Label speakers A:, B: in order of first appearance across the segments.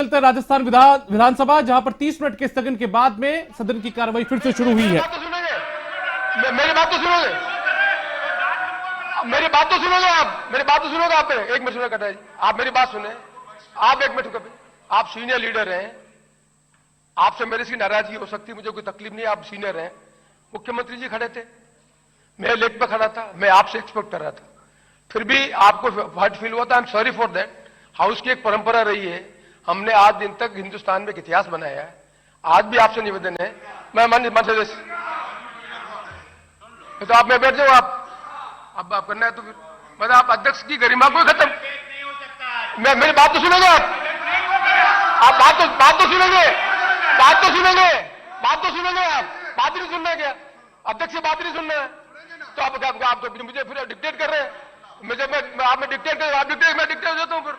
A: चलते हैं राजस्थान विधानसभा, जहां पर 30 मिनट के स्थगन के बाद में सदन की कार्रवाई फिर से शुरू हुई है।
B: मेरी बात तो सुनोगे, मेरी बात तो सुनोगे आप, मेरी बात तो सुनोगे आप। एक मिनट सुनो कटाई जी, आप मेरी बात सुने। आप एक मिनट, आप सीनियर लीडर हैं, आपसे मेरी सी नाराजगी हो सकती है, मुझे कोई तकलीफ नहीं, आप सीनियर हैं। मुख्यमंत्री जी खड़े थे, मैं लेग पे खड़ा था, मैं आपसे एक्सपेक्ट कर रहा था, फिर भी आपको हर्ट फील हुआ था। I am sorry for that. House की एक परंपरा रही है, हमने आज दिन तक हिंदुस्तान में एक इतिहास बनाया है। आज भी आपसे निवेदन है, मैं मान सदस्य तो आप में बैठ जाओ। अब आप करना है तो फिर मतलब आप अध्यक्ष की गरिमा को खत्म। मैं मेरी बात तो सुनोगे आप बात तो सुनोगे, बात तो सुनोगे, बात तो सुनोगे आप। बात नहीं सुनना है क्या? अध्यक्ष से बात नहीं सुनना है तो आप तो मुझे फिर डिक्टेट कर रहे हैं। मैं आप में डिक्टेट कर, आप डिक्टेट, मैं डिक्टेट हो जाता हूं फिर।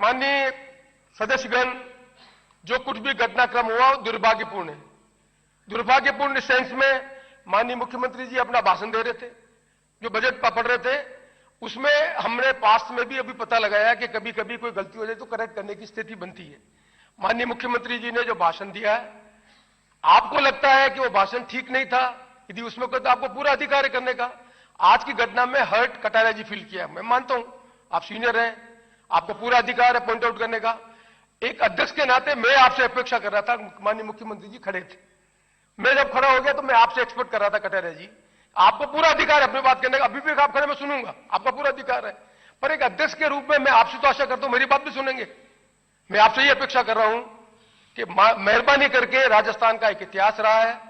B: माननीय सदस्यगण, जो कुछ भी घटनाक्रम हुआ दुर्भाग्यपूर्ण है। दुर्भाग्यपूर्ण सेंस में माननीय मुख्यमंत्री जी अपना भाषण दे रहे थे, जो बजट पढ़ रहे थे, उसमें हमने पास्ट में भी अभी पता लगाया कि कभी कभी कोई गलती हो जाए तो करेक्ट करने की स्थिति बनती है। माननीय मुख्यमंत्री जी ने जो भाषण दिया है, आपको लगता है कि वो भाषण ठीक नहीं था, यदि उसमें कोई तो आपको पूरा अधिकार है करने का। आज की घटना में हर्ट कटारिया जी फील किया, मैं मानता हूं, आप सीनियर हैं, आपको पूरा अधिकार है पॉइंट आउट करने का। एक अध्यक्ष के नाते मैं आपसे अपेक्षा कर रहा था, माननीय मुख्यमंत्री जी खड़े थे, मैं जब खड़ा हो गया तो मैं आपसे एक्सपेक्ट कर रहा था कटारिया जी, आपको पूरा अधिकार है अपनी बात करने का। अभी भी आप खड़े, मैं सुनूंगा, आपका पूरा अधिकार है। पर एक अध्यक्ष के रूप में मैं आपसे तो आशा करता हूं मेरी बात भी सुनेंगे। मैं आपसे ये अपेक्षा कर रहा हूं कि मेहरबानी करके, राजस्थान का एक इतिहास रहा है,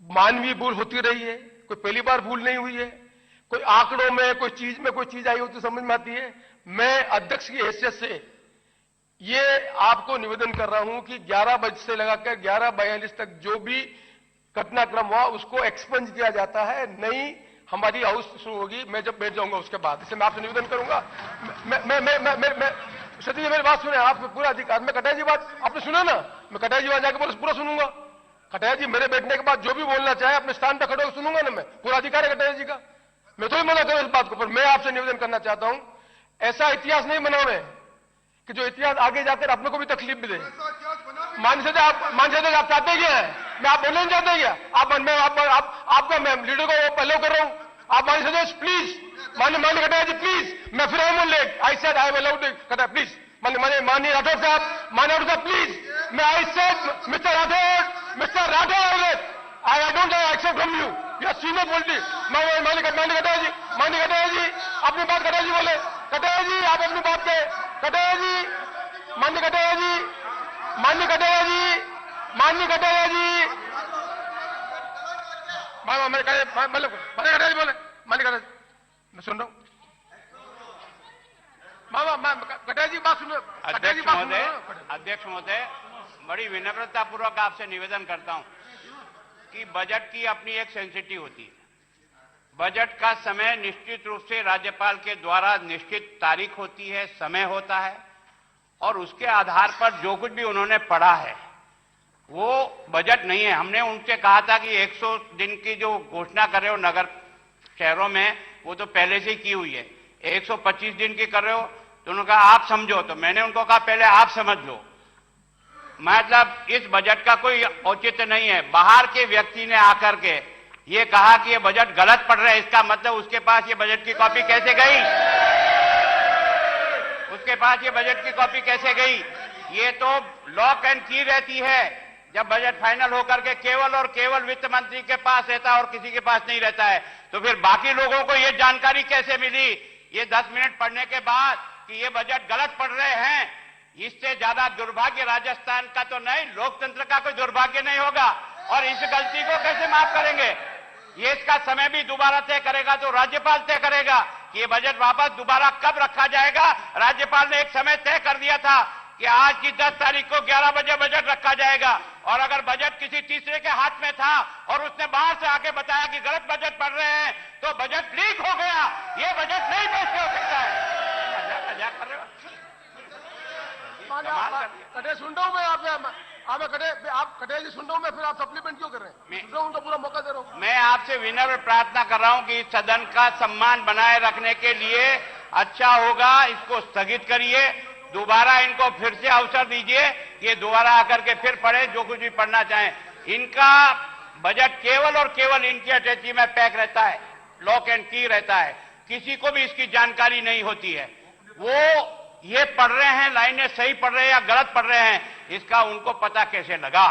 B: मानवीय भूल होती रही है, कोई पहली बार भूल नहीं हुई है। कोई आंकड़ों में कोई चीज आई हो तो समझ में आती है। मैं अध्यक्ष की हैसियत से ये आपको निवेदन कर रहा हूं कि 11 बजे से लगाकर 11:42 तक जो भी घटनाक्रम हुआ उसको एक्सपंज किया जाता है। नई हमारी हाउस शुरू होगी, मैं जब बैठ जाऊंगा उसके बाद। इसे मैं आपसे निवेदन करूंगा। मैं सती जी मेरी बात सुने, आप पूरा अधिकार। मैं कटाई जी बात आपने सुना ना, मैं कटाई जी वहां जाकर पूरा सुनूंगा। कटारिया जी मेरे बैठने के बाद जो भी बोलना चाहे अपने स्थान पर खड़े होकर सुनूंगा ना, मैं पूरा अधिकार है कटारिया जी का, मैं तो ही मना करूं इस बात को। पर मैं आपसे निवेदन करना चाहता हूं, ऐसा इतिहास नहीं बनावे कि जो इतिहास आगे जाकर अपने को भी तकलीफ भी दे। मान से आप चाहते क्या है? मैं आप बोलना नहीं चाहते क्या? आपका मैं लीडर को पहले कर रहा हूं। आप मान से प्लीज, मान्य कटारिया जी प्लीज, मैं फिर I let I said I allowed Kataria please, माननीय राठौर साहब प्लीज, मैं I said mister Rathore I don't accept from you, you are senior politics. माननीय कटारिया जी अपनी बात कटारिया जी बोले, कटारिया जी आप अपनी बात कहे, कटारिया जी, माननीय कटारिया जी, माननीय कटारिया जी, माननीय कटारिया जी, माननीय कटारिया जी बोले, माननीय कटारिया जी मैं सुन रहा हूं। कटारिया जी बात सुनो।
C: अध्यक्ष महोदय, बड़ी विनम्रता पूर्वक आपसे निवेदन करता हूं कि बजट की अपनी एक सेंसिटिव होती है। बजट का समय निश्चित रूप से राज्यपाल के द्वारा निश्चित तारीख होती है, समय होता है, और उसके आधार पर जो कुछ भी उन्होंने पढ़ा है वो बजट नहीं है। हमने उनसे कहा था कि 100 दिन की जो घोषणा कर रहे हो नगर शहरों में, वो तो पहले से ही की हुई है। 125 दिन की कर रहे हो तो उन्होंने कहा आप समझो, तो मैंने उनको कहा पहले आप समझ लो। मतलब इस बजट का कोई औचित्य नहीं है। बाहर के व्यक्ति ने आकर के ये कहा कि ये बजट गलत पढ़ रहे हैं, इसका मतलब उसके पास ये बजट की कॉपी कैसे गई? उसके पास ये बजट की कॉपी कैसे गई? ये तो लॉक एंड की रहती है जब बजट फाइनल होकर के केवल और केवल वित्त मंत्री के पास रहता है और किसी के पास नहीं रहता है। तो फिर बाकी लोगों को ये जानकारी कैसे मिली ये 10 मिनट पढ़ने के बाद कि ये बजट गलत पढ़ रहे हैं? इससे ज्यादा दुर्भाग्य राजस्थान का तो नहीं, लोकतंत्र का कोई दुर्भाग्य नहीं होगा। और इस गलती को कैसे माफ करेंगे? ये इसका समय भी दोबारा तय करेगा तो राज्यपाल तय करेगा कि ये बजट वापस दोबारा कब रखा जाएगा। राज्यपाल ने एक समय तय कर दिया था कि आज की 10 तारीख को 11 बजे बजट रखा जाएगा, और अगर बजट किसी तीसरे के हाथ में था और उसने बाहर से आके बताया कि गलत बजट पढ़ रहे हैं तो बजट लीक हो गया। ये बजट नहीं पेश हो सकता है। मजाक कर रहे हो?
B: कटे सुन रहा हूं मैं आप कटे जी सुन रहा हूं मैं, फिर आप सप्लीमेंट क्यों कर रहे हैं? सुन रहा हूं, उनका पूरा मौका दे रहा हूं।
C: मैं आपसे विनम्र प्रार्थना कर रहा हूं कि सदन का सम्मान बनाए रखने के लिए अच्छा होगा इसको स्थगित करिए दोबारा इनको फिर से अवसर दीजिए, ये दोबारा आकर के फिर पढ़े जो कुछ भी पढ़ना चाहें। इनका बजट केवल और केवल इनकी अटैची में पैक रहता है, लॉक एंड की रहता है, किसी को भी इसकी जानकारी नहीं होती है। वो ये पढ़ रहे हैं, लाइनें सही पढ़ रहे हैं या गलत पढ़ रहे हैं, इसका उनको पता कैसे लगा?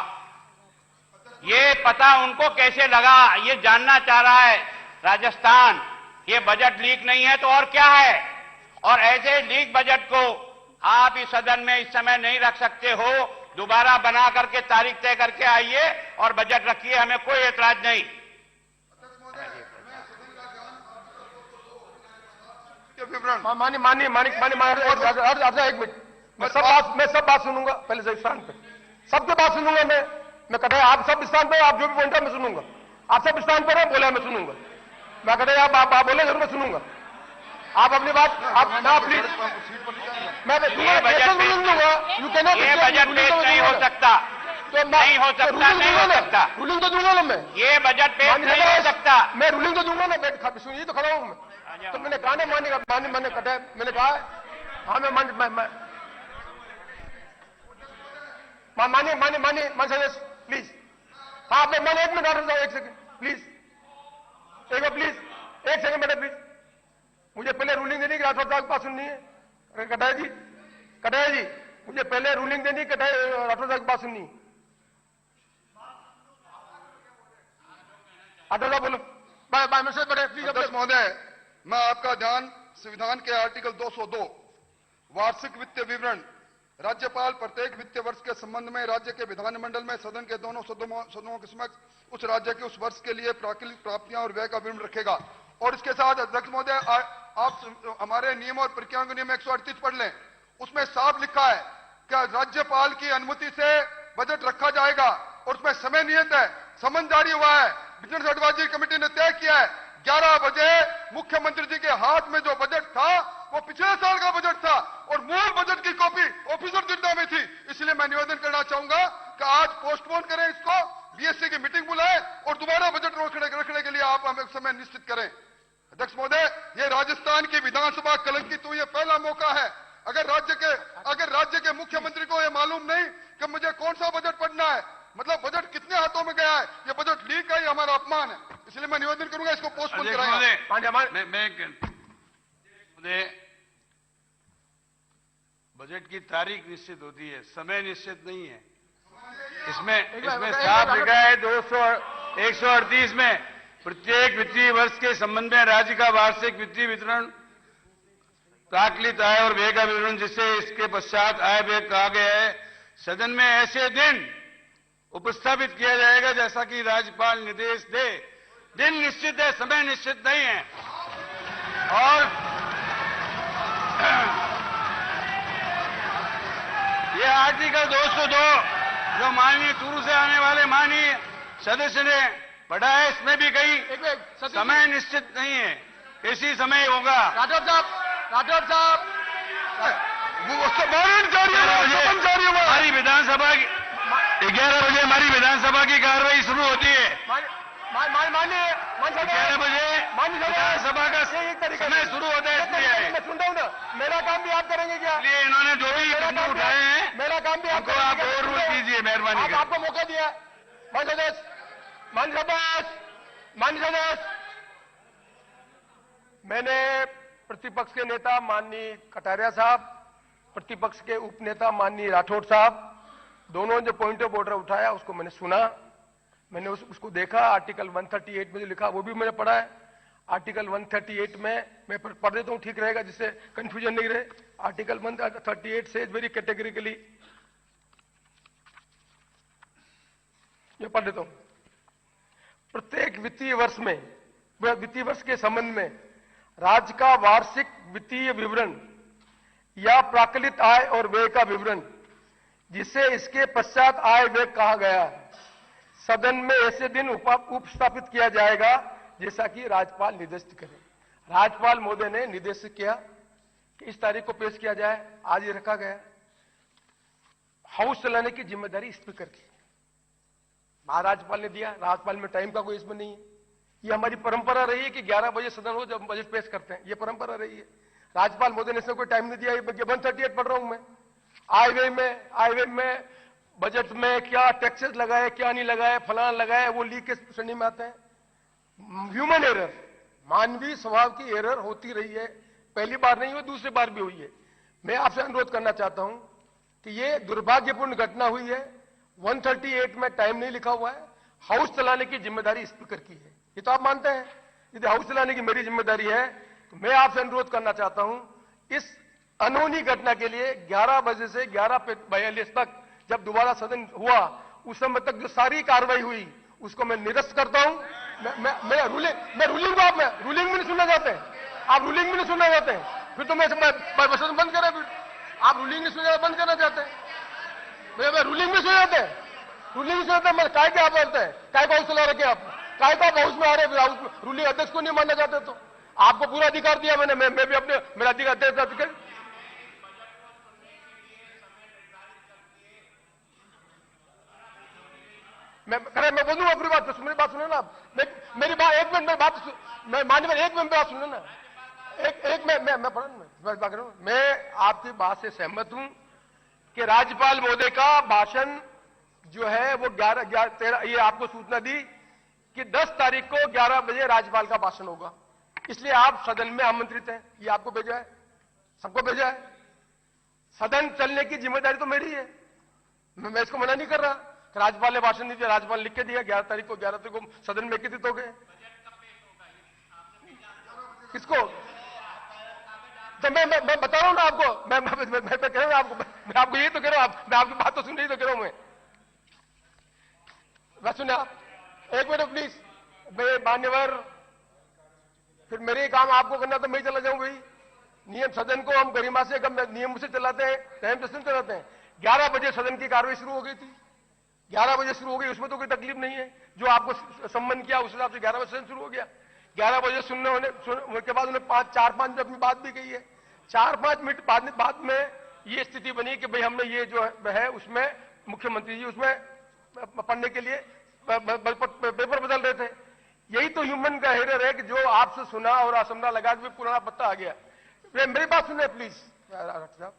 C: ये पता उनको कैसे लगा, ये जानना चाह रहा है राजस्थान। ये बजट लीक नहीं है तो और क्या है? और ऐसे लीक बजट को आप इस सदन में इस समय नहीं रख सकते हो। दोबारा बना करके तारीख तय करके आइए और बजट रखिए, हमें कोई एतराज नहीं।
B: मानी मानी मानी मानी एक मिनट, मैं सब बात सुनूंगा। पहले से स्थान पे सबके बात सुनूंगा मैं कटा आप सब स्थान पे, आप जो भी बोलते हैं मैं सुनूंगा। आप सब स्थान पर बोला मैं सुनूंगा। मैं कटा आप बोले जरूर मैं सुनूंगा। आप अपनी बात आप ना प्लीज मैं
C: ये बजट पेश नहीं हो सकता, नहीं हो सकता, नहीं हो सकता।
B: रूलिंग तो दूंगा ना मैं।
C: ये बजट पेश नहीं हो सकता।
B: मैं रूलिंग तो दूंगा ना, सुनिए तो खड़ा हूं मैं। तो मैंने कहा ना मैंने कटा, मैंने कहा हाँ मैं मानिए प्लीज। हाँ आप मैंने एक मिनट ऑर्डर, एक सेकंड प्लीज, एक सेकंड बेटा प्लीज। मुझे पहले रूलिंग देनी कि राठौर साहब की बात सुननी है। कटाया जी मुझे पहले रूलिंग देनी, राठौर साहब की बात सुननी है। राठौर साहब बोलो। प्लीज
D: अध्यक्ष महोदय, मैं आपका ध्यान संविधान के आर्टिकल 202 वार्षिक वित्तीय विवरण, राज्यपाल प्रत्येक वित्तीय वर्ष के संबंध में राज्य के विधानमंडल में सदन के दोनों सदनों के समक्ष उस राज्य के उस वर्ष के लिए प्राकृतिक प्राप्तियां और व्यय का विवरण रखेगा। और इसके साथ अध्यक्ष महोदय, आप हमारे नियम और प्रक्रियाओं के नियम 138 पढ़ लें। उसमें साफ लिखा है कि राज्यपाल की अनुमति से बजट रखा जाएगा और उसमें समय नियत है, समन जारी हुआ है, बिजनेस एडवाइजरी कमेटी ने तय किया है 11 बजे मुख्यमंत्री जी के हाथ में जो बजट था वो पिछले साल का बजट था और मूल बजट की कॉपी ऑफिसर जिंदा में थी। इसलिए मैं निवेदन करना चाहूंगा कि आज पोस्टपोन करें इसको, बीएससी की मीटिंग बुलाएं और दोबारा बजट रखने के लिए आप हमें समय निश्चित करें। अध्यक्ष महोदय, ये राजस्थान की विधानसभा कलंकित हुई, पहला मौका है। अगर राज्य के मुख्यमंत्री को यह मालूम नहीं कि मुझे कौन सा बजट पढ़ना है, मतलब बजट कितने हाथों में गया है, ये बजट लीक है, ये हमारा अपमान है। इसलिए मैं निवेदन करूंगा इसको पोस्टपोन कराएं।
E: बजट की तारीख निश्चित होती है, समय निश्चित नहीं है। इसमें साफ लिखा है 138 में प्रत्येक वित्तीय वर्ष के संबंध में राज्य का वार्षिक वित्तीय वितरण, प्राकृतिक आय और व्यय का विवरण, जिससे इसके पश्चात आय व्यय कहा गया है, सदन में ऐसे दिन उपस्थापित किया जाएगा जैसा कि राज्यपाल निर्देश दे। दिन निश्चित है, समय निश्चित नहीं है। और ये आर्टिकल 202 जो माननीय चूरू से आने वाले माननीय सदस्य ने पढ़ा है, इसमें भी कई समय निश्चित नहीं है, इसी समय होगा।
B: राठौर साहब
E: हमारी विधानसभा की 11 बजे हमारी विधानसभा की कार्रवाई शुरू होती है। 11 बजे विधानसभा का समय शुरू होता है, इसलिए
B: मैं सुनता हूँ ना, मेरा काम भी आप करेंगे क्या?
E: इसलिए इन्होंने जो भी कदम उठाए हैं,
B: मेरा काम भी
E: उनको आप और रूल कीजिए, मेहरबानी करके।
B: आपको मौका दिया। माननीय सदस्य, मैंने प्रतिपक्ष के नेता माननीय कटारिया साहब, प्रतिपक्ष के उप नेता माननीय राठौड़ साहब, दोनों जो पॉइंट ऑफ ऑर्डर उठाया उसको मैंने सुना, मैंने उसको देखा। आर्टिकल 138 में जो लिखा वो भी मैंने पढ़ा है। आर्टिकल 138 में मैं पढ़ देता हूं, ठीक रहेगा जिससे कंफ्यूजन नहीं रहे। आर्टिकल 138 से वेरी कैटेगरिकली, ये पढ़ देता हूं। प्रत्येक वित्तीय वर्ष के संबंध में राज्य का वार्षिक वित्तीय विवरण या प्राकृतिक आय और व्यय का विवरण, जिसे इसके पश्चात आय व्यय कहा गया है, सदन में ऐसे दिन उपस्थापित किया जाएगा जैसा कि राज्यपाल निर्देशित करे। राज्यपाल महोदय ने निर्देशित किया कि इस तारीख को पेश किया जाए, आज ये रखा गया। हाउस चलाने की जिम्मेदारी स्पीकर की, महाराज्यपाल ने दिया। राज्यपाल में टाइम का कोई इसमें नहीं है। ये हमारी परंपरा रही है कि 11 बजे सदन हो जब बजट पेश करते हैं, ये परंपरा रही है। राज्यपाल महोदय ने इसमें कोई टाइम नहीं दिया। 138 पढ़ रहा हूं मैं। हाईवे में बजट में क्या टैक्सेस लगाए, क्या नहीं लगाए, फलाना लगाए, वो लीक के श्रेणी में आते हैं। ह्यूमन एरर, मानवीय स्वभाव की एरर होती रही है, पहली बार नहीं हुई, दूसरी बार भी हुई है। मैं आपसे अनुरोध करना चाहता हूं कि ये दुर्भाग्यपूर्ण घटना हुई है। 138 में टाइम नहीं लिखा हुआ है। हाउस चलाने की जिम्मेदारी स्पीकर की है, ये तो आप मानते हैं। यदि हाउस चलाने की मेरी जिम्मेदारी है तो मैं आपसे अनुरोध करना चाहता हूं, इस अनहोनी घटना के लिए 11 बजे से 11:42 तक जब दोबारा सदन हुआ, उस समय तक जो सारी कार्रवाई हुई उसको मैं निरस्त करता हूं। मैं रूलिंग में नहीं सुनना चाहते, आप रूलिंग में नहीं सुनना चाहते, फिर तो मैं सदन बंद करें। फिर आप रूलिंग नहीं सुनना बंद करना चाहते हैं, मैं रूलिंग में सुन जाते हैं, रूलिंग में सुनते हैं। मैं काय के आप बोलते हैं, काय को हाउस चला रखे आप, काय को आप हाउस में आ रहे, हाउस में रूलिंग अध्यक्ष को नहीं मानना चाहते तो आपको पूरा अधिकार दिया मैंने, मैं भी अपने मेरा अधिकार मैं बोलूंगा अपनी बात, तो मेरी बात सुने ना। मेरी बात एक मिनट में बात, मैं मान्यवर एक मिनट बात सुने ना, एक मैं पढ़ बात कर रहा हूं। मैं आपकी बात से सहमत हूं कि राज्यपाल महोदय का भाषण जो है वो 13 ये आपको सूचना दी कि 10 तारीख को 11 बजे राज्यपाल का भाषण होगा, इसलिए आप सदन में आमंत्रित हैं। ये आपको भेजा है, सबको भेजा है। सदन चलने की जिम्मेदारी तो मेरी है, मैं इसको मना नहीं कर रहा। राज्यपाल ने भाषण नहीं दिया, राज्यपाल लिख के दिया 11 तारीख को सदन में एकत्रित हो गए। किसको? तो मैं बता रहा हूं ना आपको, मैं कह रहा हूं आपको, मैं आपको यही तो कह रहा हूं, मैं आपकी बात तो सुन रही तो कह रहा हूं मैं सुने आप एक मिनट प्लीज। मैं मान्यवर, फिर मेरे काम आपको करना तो मैं चला जाऊं भाई। नियम सदन को हम गरिमा से नियम से चलाते हैं, टाइम से चलाते हैं। 11 बजे सदन की कार्रवाई शुरू हो गई थी, 11 बजे शुरू हो गई, उसमें तो कोई तकलीफ नहीं है। जो आपको सम्मान किया उस हिसाब से 11 बजे सदन शुरू हो गया। 11 बजे सुनने होने के बाद उन्हें 4-5 मिनट अपनी बात भी कही है। 4-5 मिनट बाद में ये स्थिति बनी कि भाई हमने ये जो है उसमें मुख्यमंत्री जी उसमें पढ़ने के लिए पेपर बदल रहे थे। यही तो ह्यूमन का एरर है कि जो आपसे सुना और असमना लगा के पुराना पत्ता आ गया। मेरी बात सुने प्लीज साहब,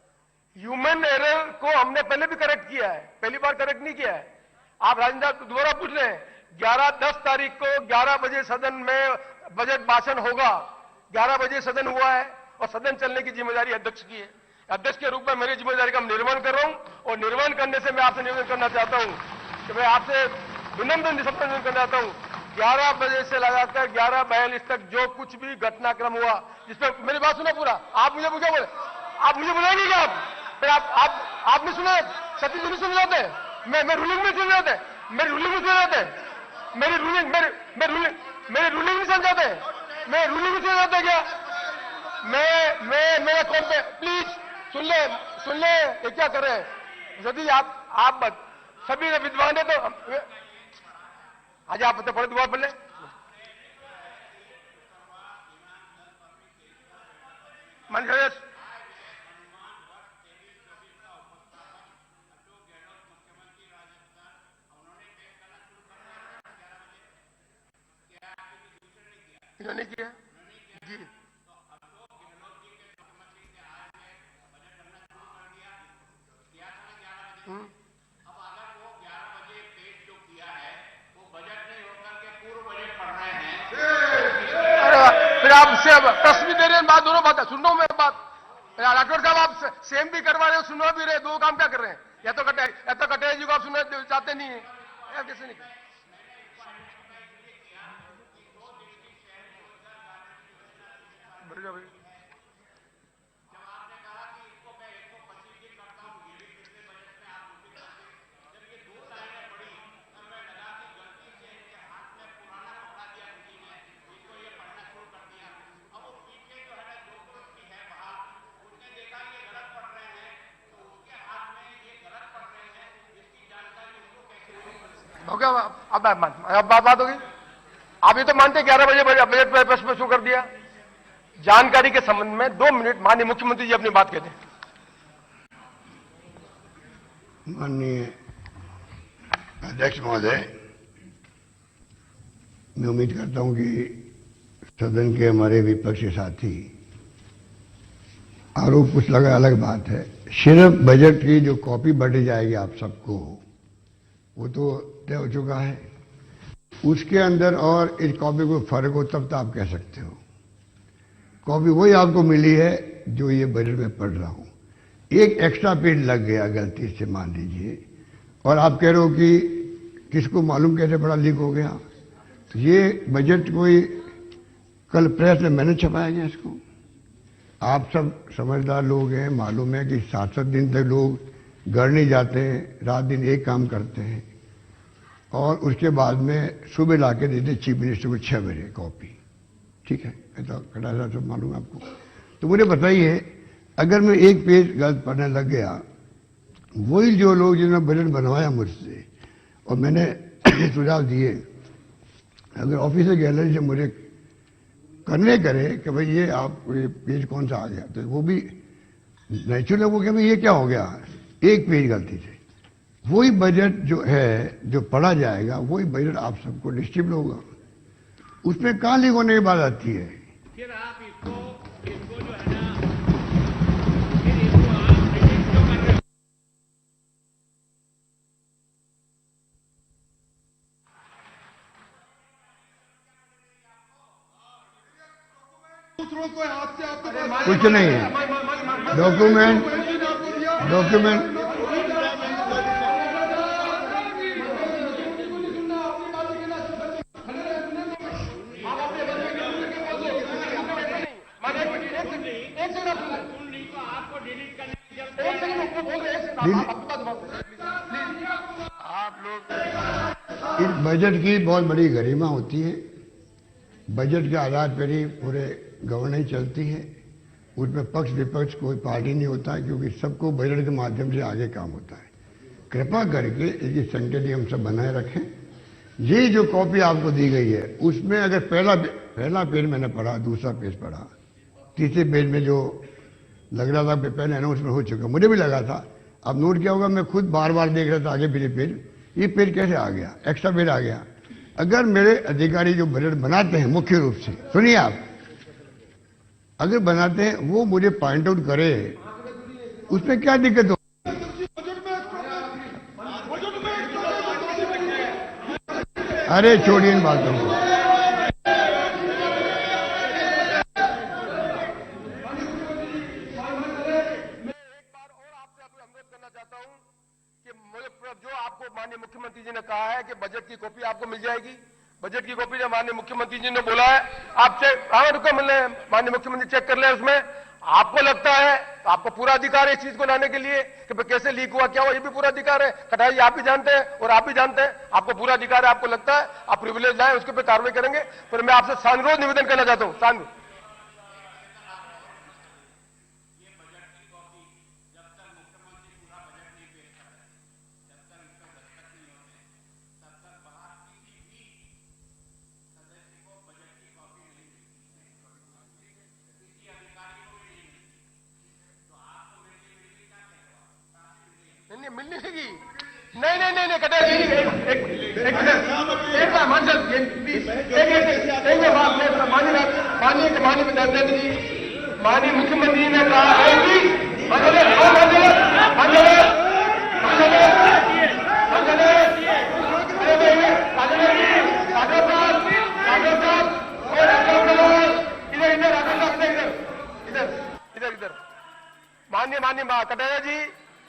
B: ह्यूमन एरर को हमने पहले भी करेक्ट किया है, पहली बार करेक्ट नहीं किया है। आप राजेंद्र दोबारा पूछ रहे हैं। 10 तारीख को 11 बजे सदन में बजट भाषण होगा, 11 बजे सदन हुआ है और सदन चलने की जिम्मेदारी अध्यक्ष की है। अध्यक्ष के रूप में मेरी जिम्मेदारी का निर्वहन कर रहा हूं और निर्वहन करने से मैं आपसे निवेदन करना चाहता हूं कि मैं आपसे विनम्र निवेदन करना चाहता हूं। 11 बजे से लगाकर 11:42 तक जो कुछ भी घटनाक्रम हुआ, जिसमें मेरी बात सुना पूरा, आप मुझे बोले, आप मुझे बुलाएंगे क्या? फिर आप नहीं सुने, सतीश जी नहीं सुन जाते, मैं रूलिंग में सुन जाते, मेरी रूलिंग में सुन जाते, मेरी रूलिंग नहीं समझाते, मैं रूलिंग में सुन जाता क्या? मेरा कौन पे प्लीज सुन ले ये क्या कर रहे हैं? यदि आप सभी विद्वान है तो आज आप पढ़े दुआ पढ़ ले। मंजूर इन्होंने किया जी। फिर आप प्रश्न भी दे रहे हैं, बात दोनों बात सुन रहा हूं मैं बात। राठौर साहब आप सेम भी करवा रहे हो, सुनवा भी रहे, दो काम क्या कर रहे हैं? या तो कटारिया जी को आप सुनना चाहते नहीं है, कैसे नहीं? हो गया, अब बात हो गई। आप ये तो मानते 11 बजे बजट प्रश्न शुरू कर दिया। जानकारी के संबंध में 2 मिनट माननीय मुख्यमंत्री जी अपनी बात कहते हैं।
F: माननीय अध्यक्ष महोदय, मैं उम्मीद करता हूं कि सदन के हमारे विपक्षी साथी आरोप कुछ लगा अलग बात है। सिर्फ बजट की जो कॉपी बांटी जाएगी आप सबको, वो तो तय हो चुका है। उसके अंदर और इस कॉपी को फर्क हो तब तो आप कह सकते हो। कॉपी वही आपको मिली है जो ये बजट में पढ़ रहा हूं। एक एक्स्ट्रा पेज लग गया गलती से मान लीजिए, और आप कह रहे हो कि किसको मालूम कैसे बड़ा लीक हो गया। तो ये बजट कोई कल प्रेस में मैंने छपाया गया इसको। आप सब समझदार लोग हैं, मालूम है कि 7-7 दिन तक लोग घर नहीं जाते हैं, रात दिन एक काम करते हैं, और उसके बाद में सुबह ला के देते चीफ मिनिस्टर को 6 बजे कॉपी। ठीक है, ऐसा खड़ा सब मालूम है आपको। तो मुझे बताइए, अगर मैं एक पेज गलत पढ़ने लग गया, वही जो लोग जिन्होंने बजट बनवाया मुझसे और मैंने सुझाव दिए, अगर ऑफिसर गैलरी से मुझे करने करे कि भाई ये आप ये पेज कौन सा आ गया, तो वो भी नेचुरल है, वो क्या भाई ये क्या हो गया, एक पेज गलती से। वही बजट जो है जो पढ़ा जाएगा, वही बजट आप सबको डिस्ट्रीब्यूट होगा। उसमें कहाँ लीक होने की बात आती है।
C: फिर आप इसको जो है ना, फिर इसको आप प्रेजेंट क्यों कर रहे हो?
F: कुछ नहीं है डॉक्यूमेंट इस बजट की बहुत बड़ी गरिमा होती है। बजट के आधार पर ही पूरे गवर्नेंस चलती है। उसमें पक्ष विपक्ष कोई पार्टी नहीं होता है, क्योंकि सबको बजट के माध्यम से आगे काम होता है। कृपा करके इसकी संगति हम सब बनाए रखें। ये जो कॉपी आपको दी गई है, उसमें अगर पहला पेज मैंने पढ़ा, दूसरा पेज पढ़ा, तीसरे पेज में जो लग रहा था पहले है ना, उसमें हो चुका, मुझे भी लगा था। अब नोट किया होगा, मैं खुद बार बार देख रहा था आगे पीछे पेज, ये पेज कैसे आ गया, एक्स्ट्रा पेज आ गया। अगर मेरे अधिकारी जो बजट बनाते हैं, मुख्य रूप से सुनिए आप, अगर बनाते हैं वो मुझे पॉइंट आउट करे, उसमें क्या दिक्कत हो। अरे छोड़िए इन बातों को।
B: जो आपको माननीय मुख्यमंत्री जी ने कहा है कि बजट की कॉपी आपको मिल जाएगी। बजट की कॉपी जो माननीय मुख्यमंत्री जी ने बोला है, आप चेक रुको मिलने, माननीय मुख्यमंत्री चेक कर ले। उसमें आपको लगता है, आपको पूरा अधिकार है इस चीज को लाने के लिए कि कैसे लीक हुआ, क्या हुआ, ये भी पूरा अधिकार है। कटाई आप भी जानते हैं और आप भी जानते हैं, आपको पूरा अधिकार है। आपको लगता है आप प्रिविलेज लाए, उसके ऊपर कार्रवाई करेंगे। पर मैं आपसे सानुरोध निवेदन करना चाहता हूं, नहीं मिलनी नहीं, नहीं कटाई एक बार माननीय मुख्यमंत्री ने कहा है कि इधर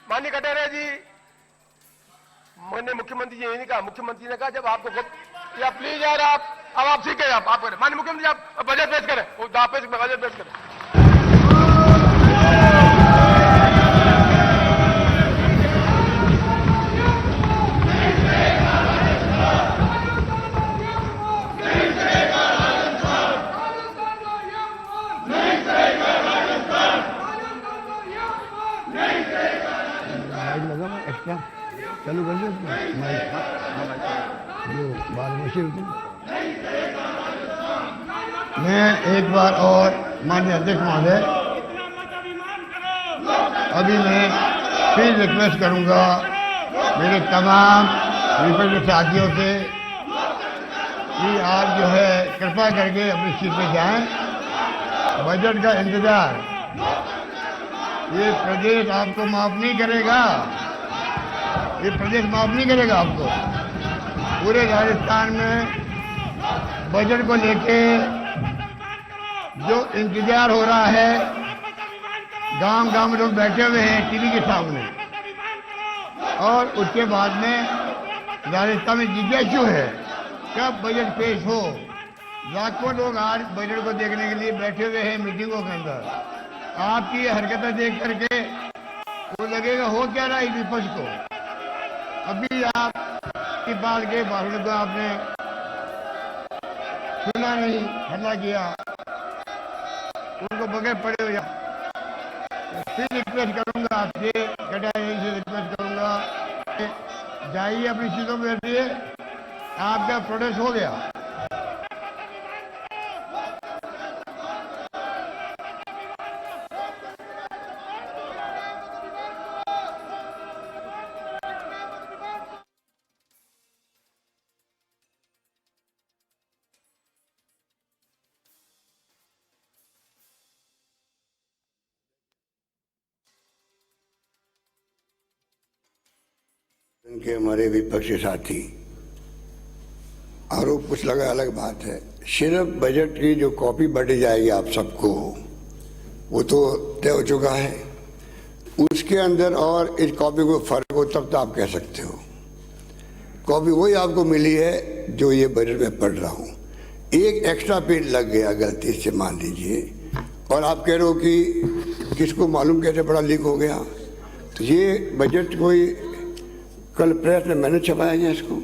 B: माननीय कटारिया जी, मैंने मुख्यमंत्री जी नहीं कहा, मुख्यमंत्री ने कहा जब आपको या प्लीज यार आप ठीक है, आप करें माननीय मुख्यमंत्री आप बजट पेश करें, वो बजट पेश करें।
F: चालू कर दो जो 12 मशीन होती। मैं एक बार और माननीय अध्यक्ष महोदय, अभी मैं फिर रिक्वेस्ट करूंगा मेरे तमाम विपक्ष साथियों से कि आप जो है कृपा करके अपनी सीट पे जाएं। बजट का इंतजार ये प्रदेश आपको माफ नहीं करेगा, ये प्रदेश माफ नहीं करेगा आपको। पूरे राजस्थान में बजट को लेके जो इंतजार हो रहा है, गांव गांव में लोग बैठे हुए हैं टीवी के सामने, और उसके बाद में राजस्थान में जिज्ञासु है कब बजट पेश हो। लाखों लोग आज बजट को देखने के लिए बैठे हुए हैं मीटिंगों के अंदर। आपकी हरकतें देख करके वो लगेगा हो क्या रहा है विपक्ष को। अभी आपकी बात के भाषण को आपने सुना नहीं, हल्ला किया, उनको बगैर पड़े हो जाए। फिर रिक्वेस्ट करूंगा आपसे, कटाई से रिक्वेस्ट करूंगा, जाइए अपनी चीजों में बैठिए, आपका प्रोटेस्ट हो गया।
G: के हमारे विपक्षी साथी आरोप कुछ लगा, अलग बात है। सिर्फ बजट की जो कॉपी बांटी जाएगी आप सबको, वो तो तय हो चुका है। उसके अंदर और इस कॉपी को फर्क हो तब तो आप कह सकते हो। कॉपी वही आपको मिली है जो ये बजट में पढ़ रहा हूँ। एक एक्स्ट्रा पेज लग गया गलती से मान लीजिए, और आप कह रहे हो कि किसको मालूम कैसे पढ़ा लीक हो गया। तो ये बजट कोई कल प्रेस में मैंने छपाया गया इसको।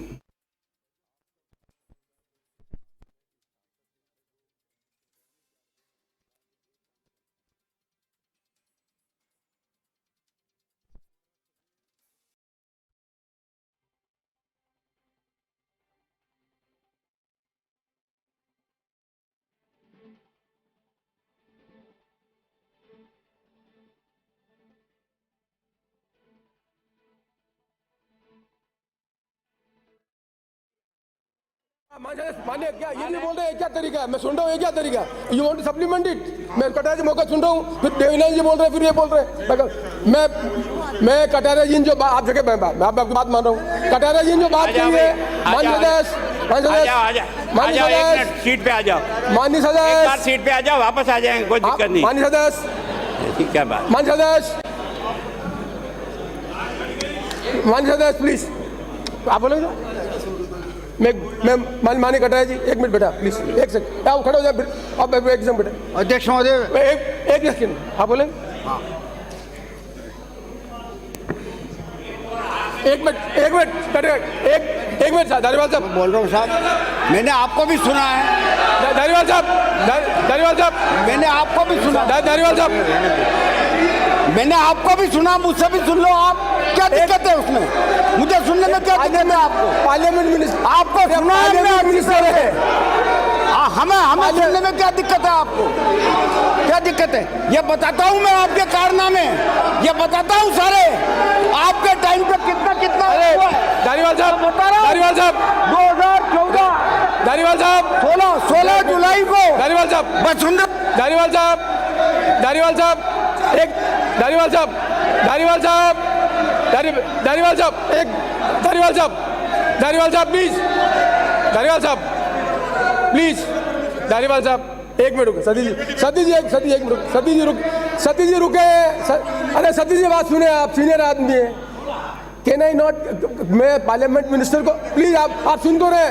B: मानिए क्या ये नहीं बोल रहे हैं, क्या तरीका है? मैं सुन रहा हूँ, ये क्या तरीका है? You want to supplement it? मैं कटारे मौका सुन रहा हूँ, फिर देवीना जी बोल रहे हैं, फिर ये बोल रहे हैं। मैं कटारे जी जो आप जगह मैं आपकी बात मान रहा हूँ। कटारे जी जो बात की है,
C: सीट पे आ जाओ,
B: माननीय सदस्य
C: सीट पे आ जाओ, वापस आ जाएंगे, कोई दिक्कत नहीं।
B: माननीय सदस्य,
C: ठीक है बात।
B: माननीय सदस्य प्लीज आप बोलोगे। मैं माने कटाया जी, एक मिनट बेटा प्लीज, एक सेकंड आप खड़े हो जाए, अब एक सेकंड बेटा।
H: अध्यक्ष महोदय
B: एक सेकंड आप बोले। एक मिनट कटेगा, एक मिनट धारीवाल साहब
H: बोल रहा हूँ साहब, मैंने आपको भी सुना है।
B: धारीवाल साहब
H: मैंने आपको भी सुना।
B: धारीवाल साहब
H: मैंने आपको भी सुना, मुझसे भी सुन लो आप। क्या दिक्कत है उसमें? मुझे सुनने में क्या दिक्कत है? आपको
B: पार्लियामेंट मिनिस्टर,
H: आपको सुना
B: मिनिस्टर है,
H: हमें सुनने में क्या दिक्कत है? आपको क्या दिक्कत है? ये बताता हूँ मैं आपके कारनामे, ये बताता हूँ सारे आपके टाइम पे कितना हुआ है।
B: धारीवाल साहब बता रहा हूँ, धारीवाल साहब
H: 2014,
B: धारीवाल साहब
H: 16 जुलाई को,
B: धारीवाल साहब
H: बस सुन रहे,
B: धारीवाल साहब एक धारीवाल साहब प्लीज, धारीवाल साहब एक मिनट रुके। सती जी एक मिनट, सती जी रुके। अरे सती जी बात सुने, आप सीनियर आदमी है। कैन आई नॉट, मैं पार्लियामेंट मिनिस्टर को प्लीज आप सुन तो रहे।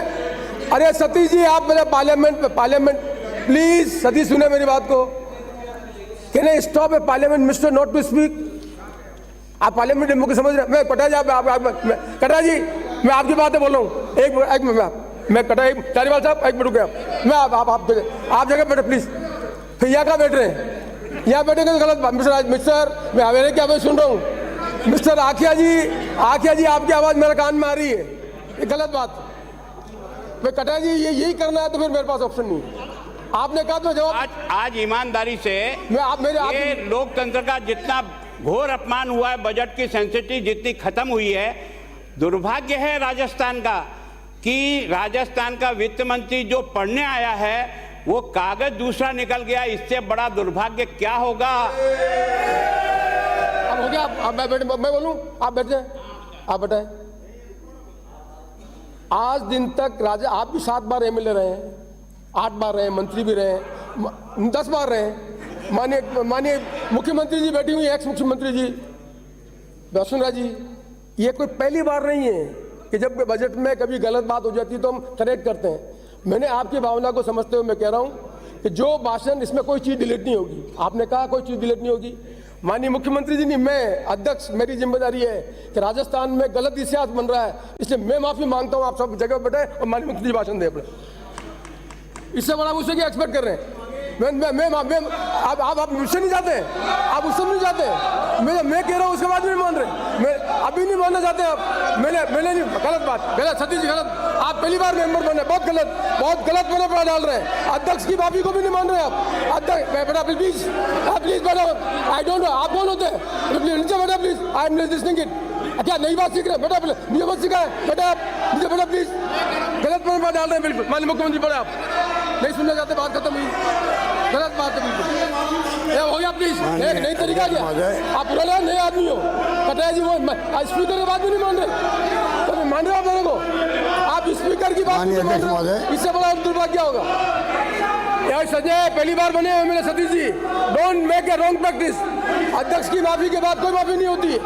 B: अरे सती जी आप मेरे पार्लियामेंट प्लीज, सती सुने मेरी बात को। Can I stop a parliament minister not to speak? आप पार्लियामेंट मुझे समझ रहे। मैं कटा जी कटा जी मैं आपकी बातें बोल रहा हूँ। एक मिनट मैं कटा, धारीवाल साहब एक मिनट रुके। मैं आप जगह बैठे प्लीज। फिर यहाँ कहाँ बैठ रहे हैं? यहाँ बैठेंगे तो गलत बात। मिस्टर मैं मेरे क्या मैं सुन रहा हूँ। मिस्टर आखिया जी आपकी आवाज मेरे कान में आ रही है, ये गलत बात। मैं कटा जी यही करना है तो फिर मेरे पास ऑप्शन नहीं। आपने कहा तो जवाब।
C: आज ईमानदारी से
B: ये
C: लोकतंत्र का जितना घोर अपमान हुआ है, बजट की सेंसिटिव जितनी खत्म हुई है, दुर्भाग्य है राजस्थान का कि राजस्थान का वित्त मंत्री जो पढ़ने आया है वो कागज दूसरा निकल गया। इससे बड़ा दुर्भाग्य क्या होगा?
I: हो गया आप बैठे, मैं बोलूं, आप बैठे, आप बैठे। आज दिन तक राजा, आप भी 7 बार एमएलए रहे हैं, 8 बार रहे, मंत्री भी रहे, 10 बार रहे। माननीय मुख्यमंत्री जी बैठी हुई, एक्स मुख्यमंत्री जी वसुंधरा जी, ये कोई पहली बार नहीं है कि जब बजट में कभी गलत बात हो जाती है तो हम करेक्ट करते हैं। मैंने आपकी भावना को समझते हुए मैं कह रहा हूं कि जो भाषण, इसमें कोई चीज डिलीट नहीं होगी। आपने कहा कोई चीज डिलीट नहीं होगी। माननीय मुख्यमंत्री जी ने, मैं अध्यक्ष, मेरी जिम्मेदारी है कि राजस्थान में गलत इतिहास बन रहा है, इसलिए मैं माफी मांगता हूं। आप सब जगह बैठे और माननीय मुख्यमंत्री जी भाषण दे अपने, इससे बड़ा मुझसे क्या एक्सपेक्ट कर रहे हैं? आप मुझसे नहीं जाते, आप उससे नहीं जाते। मैं कह रहा हूँ उसके बाद भी नहीं मान रहे, मैं अभी नहीं मानना चाहते आप। मैंने नहीं, गलत बात, गलत, सतीश जी गलत। आप पहली बार मेंबर बने, बहुत गलत मैंने डाल रहे हैं। अध्यक्ष की माफी को भी नहीं मान रहे आप। अध्यक्ष बेटा प्लीज, प्लीज बेटा, आई डोंट नो आप कौन होते हैं, नीचे बेटा please, I am listening it. क्या नई बात सीख रहे हैं बेटा? मुझे मत सिखाए बेटा, मुझे बेटा प्लीज, गलत मैंने डाल रहे हैं बिल्कुल। माननीय मुख्यमंत्री बड़े, आप नहीं सुनना चाहते, बात खत्म हुई, गलत बात है बिल्कुल। हो गया प्लीज, एक नई तरीका क्या? आप पुराने नए आदमी हो, कटाया जी वो स्पीकर की बात भी नहीं मान रहे, तो मान रहे हो मेरे को? आप स्पीकर की बात नहीं मान रहे, इससे बड़ा दुर्भाग्य क्या होगा? यार संजय पहली बार बने हुए मेरे Satish ji, don't make a wrong practice. अध्यक्ष की माफी के बाद कोई माफी नहीं होती है।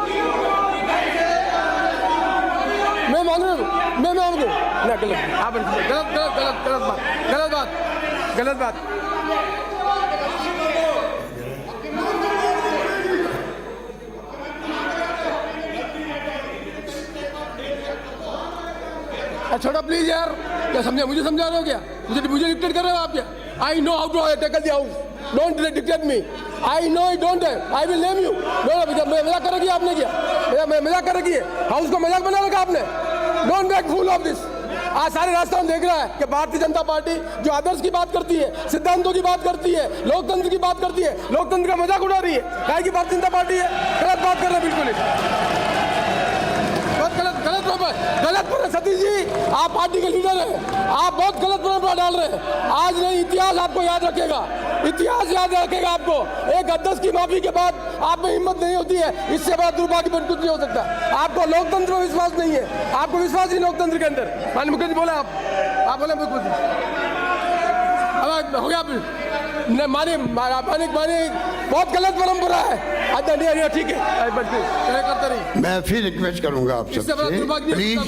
I: मैं मान रहा हूँ, मैं मान रहा हूँ, गलत, आप गलत बात। छोटा प्लीज यार, क्या समझा? मुझे समझा रहे हो क्या? मुझे डिक्टेट कर रहे हो आप क्या? I know how to tackle the house, don't dictate me. I know it, don't, I will name you. मजाक कर रखी है आपने क्या? मजाक कर रखी है, हाउस को मजाक बना रखा आपने। Don't make fool of this. आज सारे राजस्थान देख रहा है कि भारतीय जनता पार्टी जो आदर्श की बात करती है, सिद्धांतों की बात करती है, लोकतंत्र की बात करती है, लोकतंत्र का मजाक उड़ा रही है। काहे की भारतीय जनता पार्टी है? गलत बात कर रहे हैं बिल्कुल, गलत पर सतीश जी, आप पार्टी के लीडर हैं, आप बहुत गलत परंपरा डाल रहे हैं। आज नहीं, इतिहास आपको याद रखेगा, इतिहास याद रखेगा आपको। एक अध्यक्ष की माफी के बाद आप में हिम्मत नहीं होती है, इससे बड़ा दुर्भाग्यपूर्ण कुछ नहीं हो सकता। आपको लोकतंत्र में विश्वास नहीं है, आपको विश्वास ही लोकतंत्र के अंदर। माननीय मुख्यमंत्री बोले, आप बोले मुख्यमंत्री, अब हो गया मानी बहुत गलत परंपरा है। ठीक है, करते रहिए।
G: मैं फिर रिक्वेस्ट करूंगा आप सबसे, प्लीज।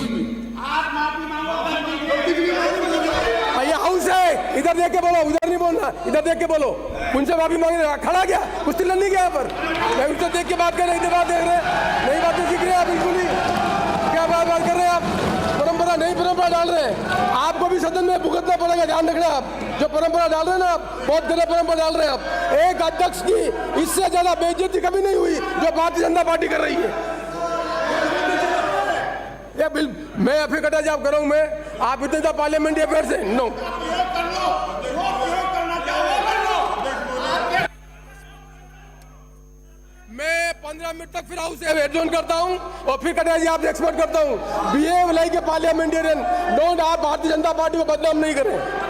I: ये हाउस है, इधर देख के बोलो, उधर नहीं बोलना, इधर देख के बोलो। उनसे माफी मांगने खड़ा गया, कुछ तिलन नहीं गया यहाँ पर। मैं उनसे देख के बात कर रहे, इधर बात देख रहे, नई बातें सीख रहे हैं आप बिल्कुल ही। क्या बात कर रहे हैं आप? परंपरा, नई परंपरा डाल रहे हैं। आपको भी सदन में भुगतना पड़ेगा, ध्यान रखना। आप जो परंपरा डाल रहे हैं ना, आप बहुत गलत परंपरा डाल रहे हैं। आप एक अध्यक्ष की इससे ज्यादा बेइज्जती कभी नहीं हुई जो भारतीय जनता पार्टी कर रही है। ये बिल मैं फिर कटा जवाब कर रहा हूं मैं, आप इतने पार्लियामेंट्री अफेयर से नो। मैं 15 मिनट तक फिर हाउस से एडजॉर्न करता हूं और फिर कटा जी आपसे एक्सपेक्ट करता हूं, behave like a parliamentarian, don't. आप भारतीय जनता पार्टी को बदनाम नहीं करें।